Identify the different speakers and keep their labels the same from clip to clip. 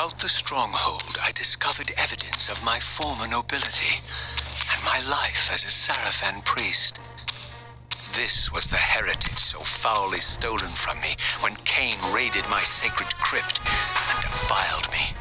Speaker 1: Throughout the stronghold, I discovered evidence of my former nobility and my life as a Sarafan priest. This was the heritage so foully stolen from me when Cain raided my sacred crypt and defiled me.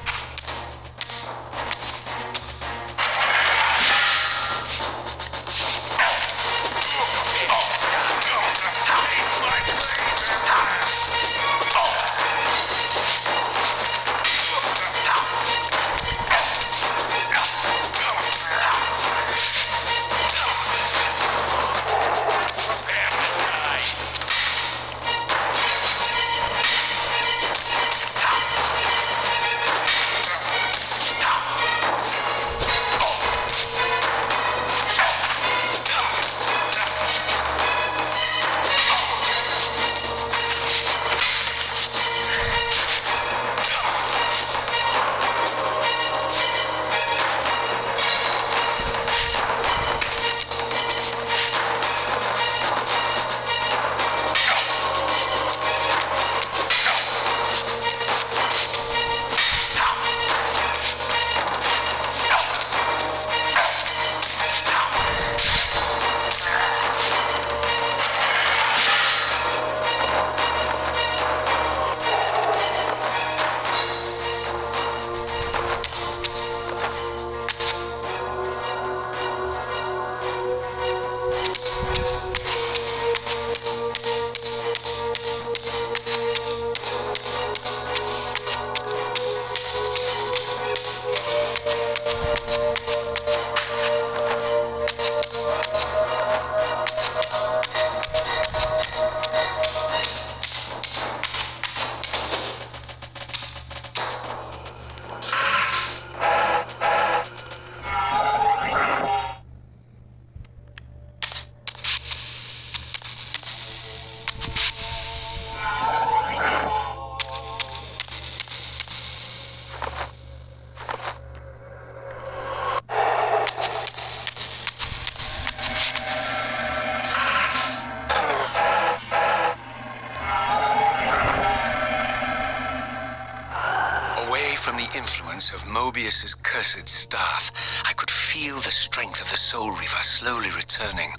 Speaker 1: From the influence of Mobius's cursed staff, I could feel the strength of the Soul Reaver slowly returning.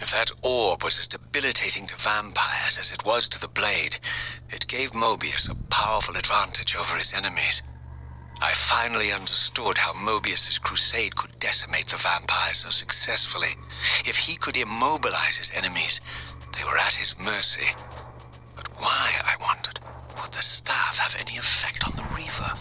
Speaker 1: If that orb was as debilitating to vampires as it was to the blade, it gave Mobius a powerful advantage over his enemies. I finally understood how Mobius's crusade could decimate the vampires so successfully. If he could immobilize his enemies, they were at his mercy. But why, I wondered? Would the staff have any effect on the Reaver?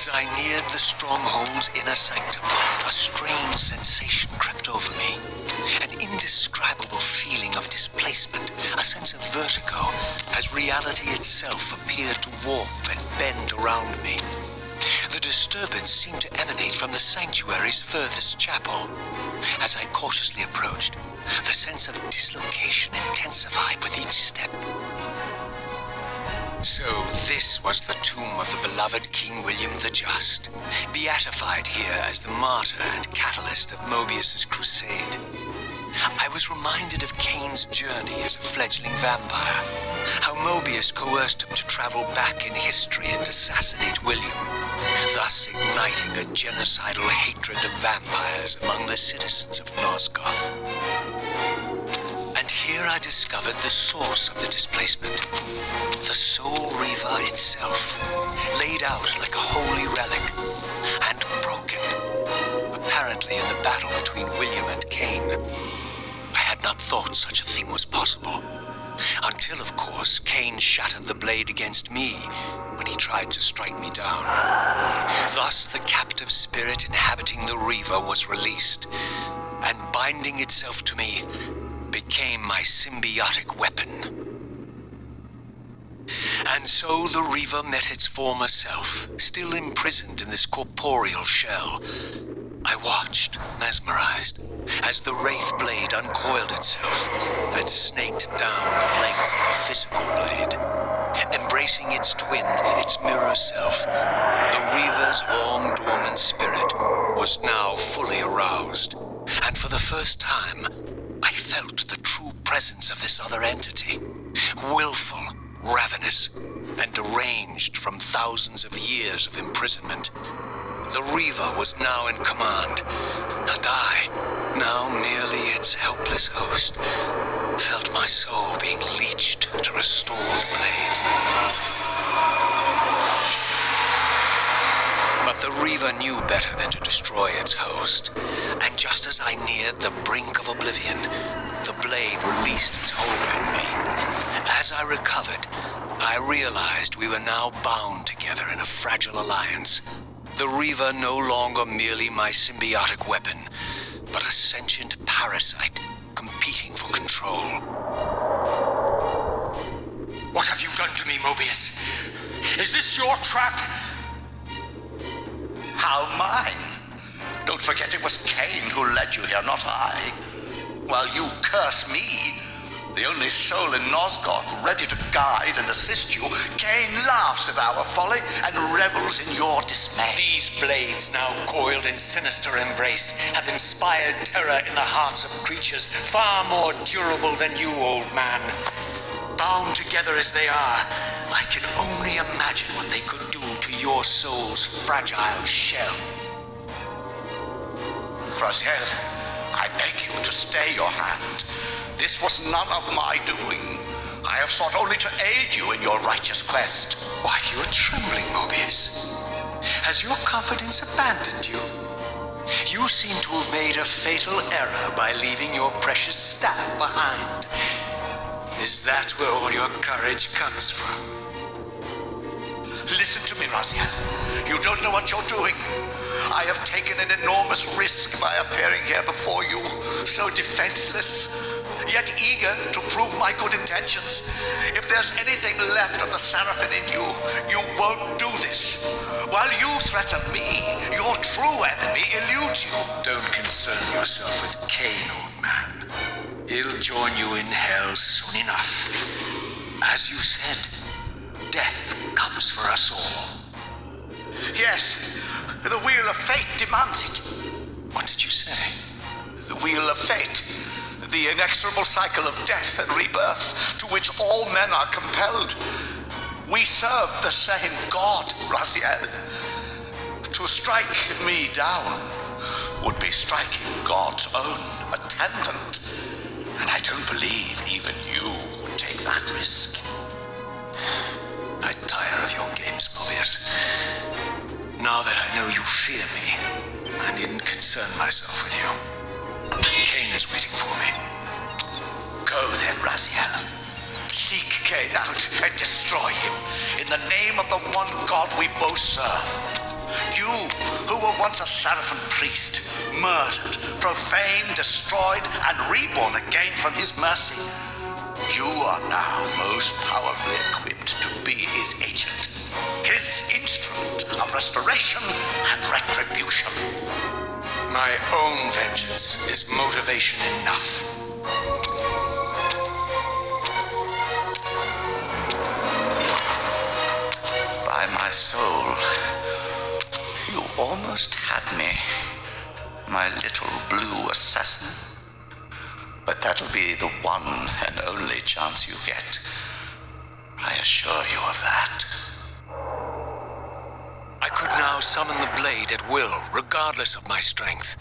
Speaker 1: As I neared the stronghold's inner sanctum, a strange sensation crept over me. An indescribable feeling of displacement, a sense of vertigo, as reality itself appeared to warp and bend around me. The disturbance seemed to emanate from the sanctuary's furthest chapel. As I cautiously approached, the sense of dislocation intensified with each step. So this was the tomb of the beloved King William the Just, beatified here as the martyr and catalyst of Mobius's crusade. I was reminded of Kane's journey as a fledgling vampire, how Mobius coerced him to travel back in history and assassinate William, thus igniting a genocidal hatred of vampires among the citizens of Nosgoth. And here I discovered the source of the displacement. The Soul Reaver itself, laid out like a holy relic, and broken, apparently in the battle between William and Kane. I had not thought such a thing was possible, until, of course, Kane shattered the blade against me when he tried to strike me down. Thus, the captive spirit inhabiting the Reaver was released, and binding itself to me, became my symbiotic weapon. And so the Reaver met its former self, still imprisoned in this corporeal shell. I watched, mesmerized, as the Wraith blade uncoiled itself and snaked down the length of the physical blade. Embracing its twin, its mirror self, the Reaver's long dormant spirit was now fully aroused, and for the first time, I felt the true presence of this other entity, willful, ravenous, and deranged from thousands of years of imprisonment. The Reaver was now in command, and I, now merely its helpless host, felt my soul being leached to restore the blade. But the Reaver knew better than to destroy its host, and just as I neared the brink of oblivion, the blade released its hold on me. As I recovered, I realized we were now bound together in a fragile alliance. The Reaver no longer merely my symbiotic weapon, but a sentient parasite competing for control.
Speaker 2: What have you done to me, Mobius? Is this your trap?
Speaker 3: How mine? Don't forget it was Kane who led you here, not I. While you curse me, the only soul in Nosgoth ready to guide and assist you, Kane laughs at our folly and revels in your dismay.
Speaker 2: These blades, now coiled in sinister embrace, have inspired terror in the hearts of creatures far more durable than you, old man. Bound together as they are, I can only imagine what they could do to your soul's fragile shell.
Speaker 3: Raziel, I beg you to stay your hand. This was none of my doing. I have sought only to aid you in your righteous quest.
Speaker 1: Why, you're trembling, Mobius. Has your confidence abandoned you? You seem to have made a fatal error by leaving your precious staff behind. Is that where all your courage comes from?
Speaker 3: Listen to me, Raziel. You don't know what you're doing. I have taken an enormous risk by appearing here before you, so defenseless, yet eager to prove my good intentions. If there's anything left of the Seraphim in you, you won't do this. While you threaten me, your true enemy eludes you.
Speaker 1: Don't concern yourself with Kane, old man. He'll join you in hell soon enough. As you said, death comes for us all.
Speaker 3: Yes, the wheel of fate demands it.
Speaker 1: What did you say?
Speaker 3: The wheel of fate. The inexorable cycle of death and rebirth to which all men are compelled. We serve the same God, Raziel. To strike me down would be striking God's own attendant. And I don't believe even you would take that risk.
Speaker 1: I tire of your games, Mobius. Now that I know you fear me, I needn't concern myself with you. Kane is waiting for me.
Speaker 3: Go then, Raziel. Seek Kane out and destroy him in the name of the one God we both serve. You, who were once a Seraphim priest, murdered, profaned, destroyed, and reborn again from his mercy. You are now most powerfully equipped to be his agent, his instrument of restoration and retribution.
Speaker 2: My own vengeance is motivation enough.
Speaker 3: By my soul, you almost had me, my little blue assassin. But that'll be the one and only chance you get. I assure you of that.
Speaker 1: I could now summon the blade at will, regardless of my strength.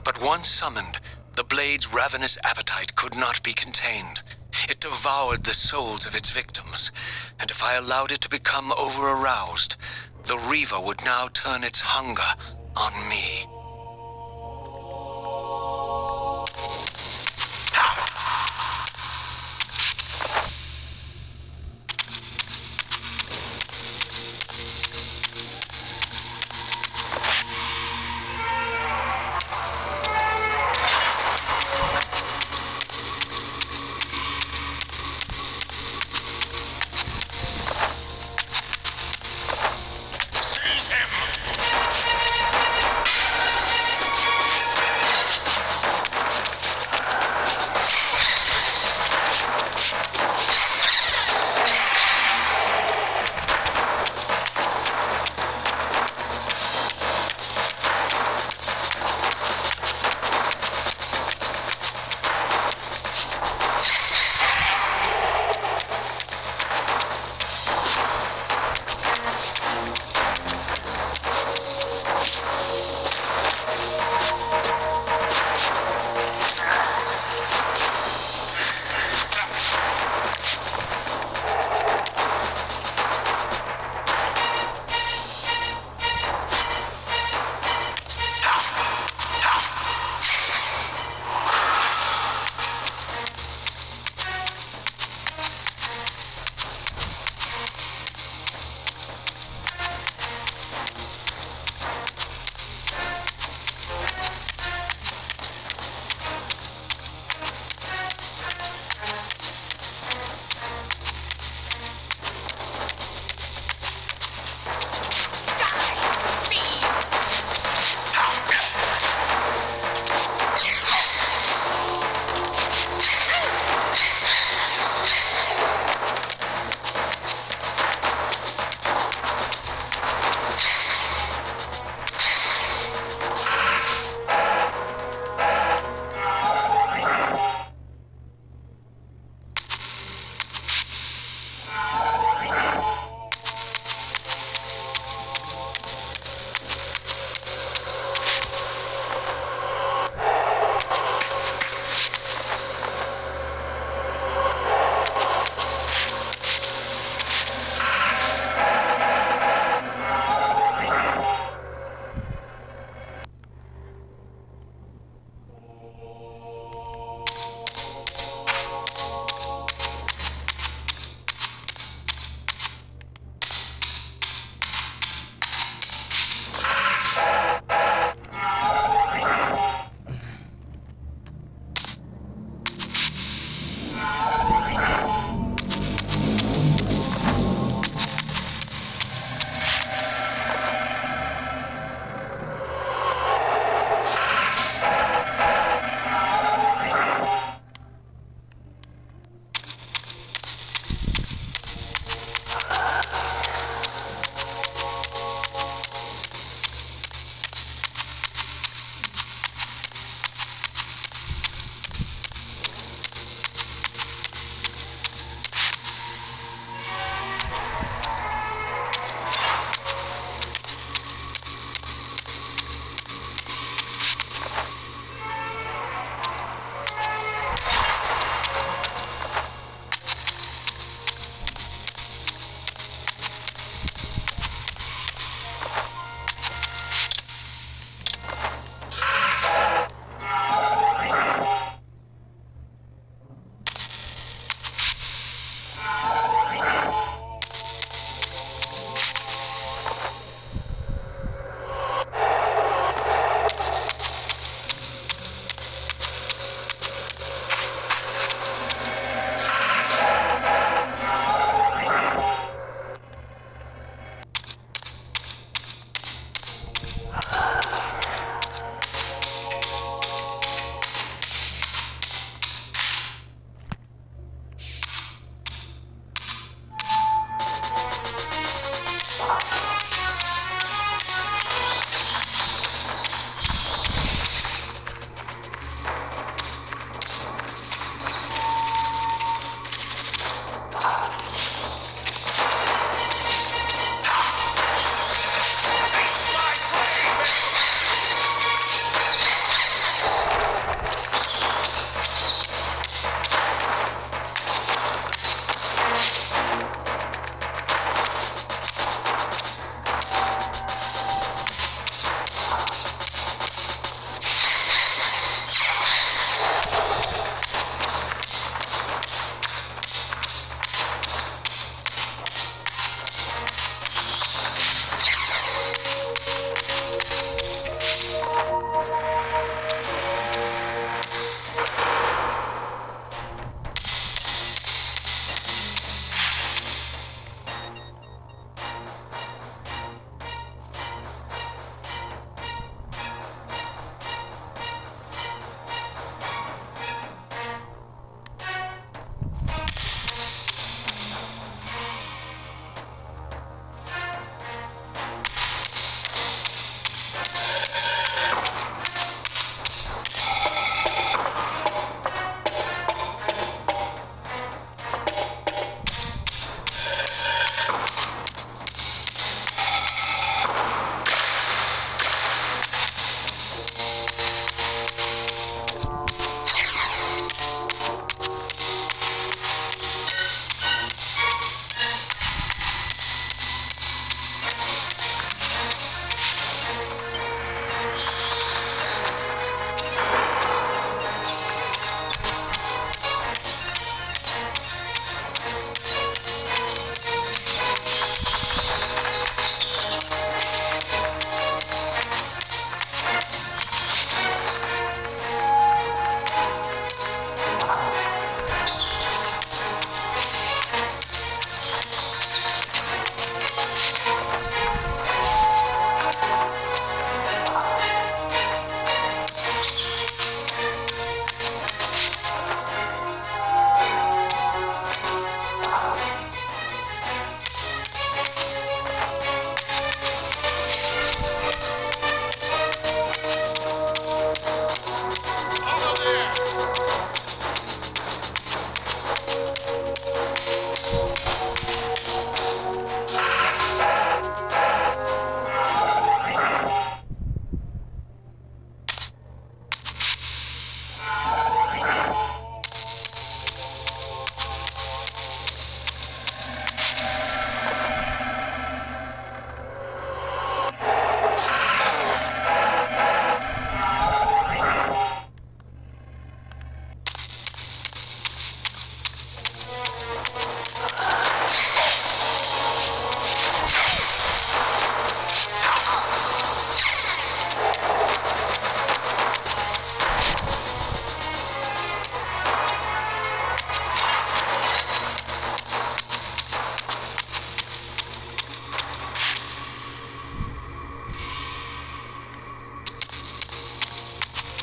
Speaker 1: But once summoned, the blade's ravenous appetite could not be contained. It devoured the souls of its victims, and if I allowed it to become over-aroused, the Reaver would now turn its hunger on me.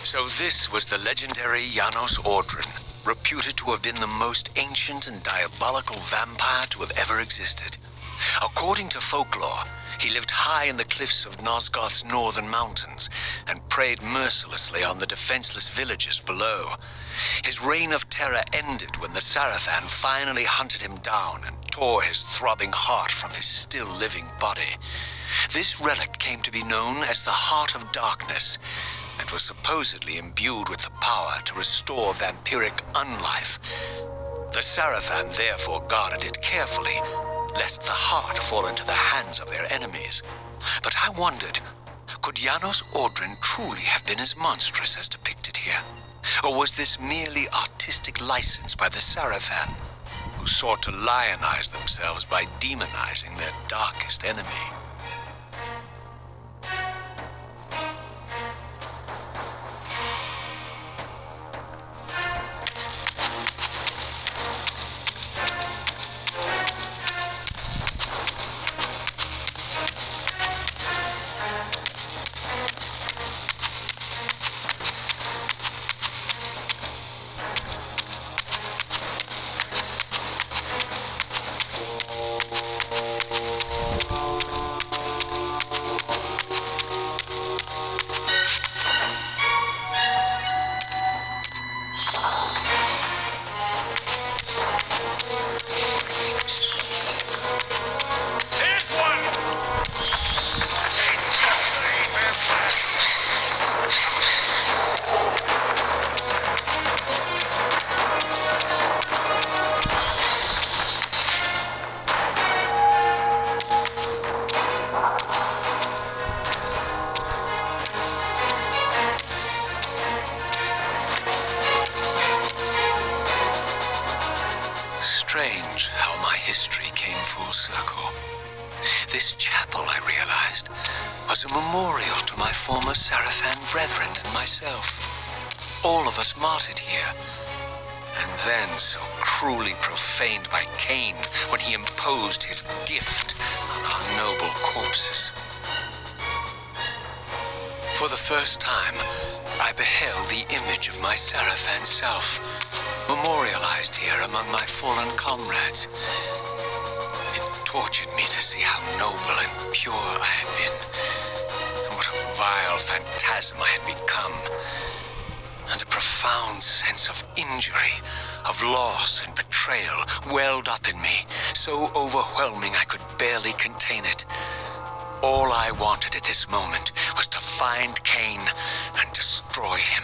Speaker 1: So this was the legendary Janos Ordrin, reputed to have been the most ancient and diabolical vampire to have ever existed. According to folklore, he lived high in the cliffs of Nosgoth's northern mountains and preyed mercilessly on the defenseless villagers below. His reign of terror ended when the Sarafan finally hunted him down and tore his throbbing heart from his still-living body. This relic came to be known as the Heart of Darkness, and was supposedly imbued with the power to restore vampiric unlife. The Sarafan therefore guarded it carefully, lest the heart fall into the hands of their enemies. But I wondered, could Janos Ordrin truly have been as monstrous as depicted here? Or was this merely artistic license by the Sarafan, who sought to lionize themselves by demonizing their darkest enemy? Strange how my history came full circle. This chapel, I realized, was a memorial to my former Sarafan brethren and myself. All of us martyred here, and then so cruelly profaned by Cain when he imposed his gift on our noble corpses. For the first time, I beheld the image of my Sarafan self, memorialized here among my fallen comrades. It tortured me to see how noble and pure I had been, and what a vile phantasm I had become. And a profound sense of injury, of loss and betrayal welled up in me, so overwhelming I could barely contain it. All I wanted at this moment was to find Cain and destroy him.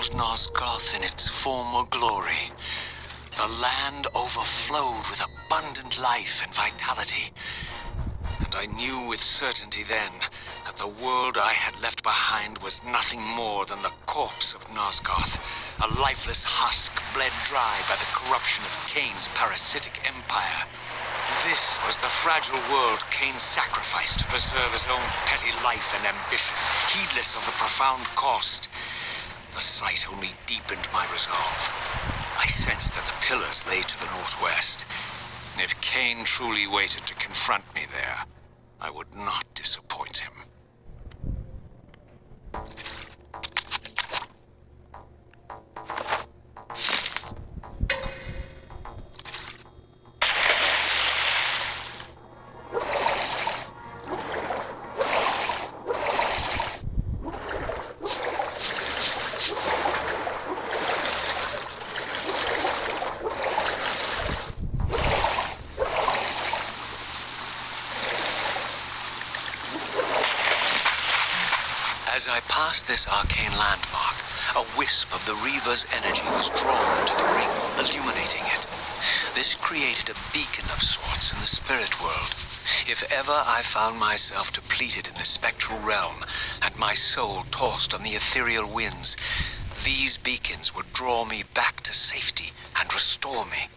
Speaker 1: beheld Nosgoth in its former glory. The land overflowed with abundant life and vitality. And I knew with certainty then that the world I had left behind was nothing more than the corpse of Nosgoth, a lifeless husk bled dry by the corruption of Cain's parasitic empire. This was the fragile world Cain sacrificed to preserve his own petty life and ambition, heedless of the profound cost. The sight only deepened my resolve. I sensed that the pillars lay to the northwest. If Cain truly waited to confront me there, I would not disappoint him. As I passed this arcane landmark, a wisp of the Reaver's energy was drawn into the ring, illuminating it. This created a beacon of sorts in the spirit world. If ever I found myself depleted in the spectral realm, and my soul tossed on the ethereal winds, these beacons would draw me back to safety and restore me.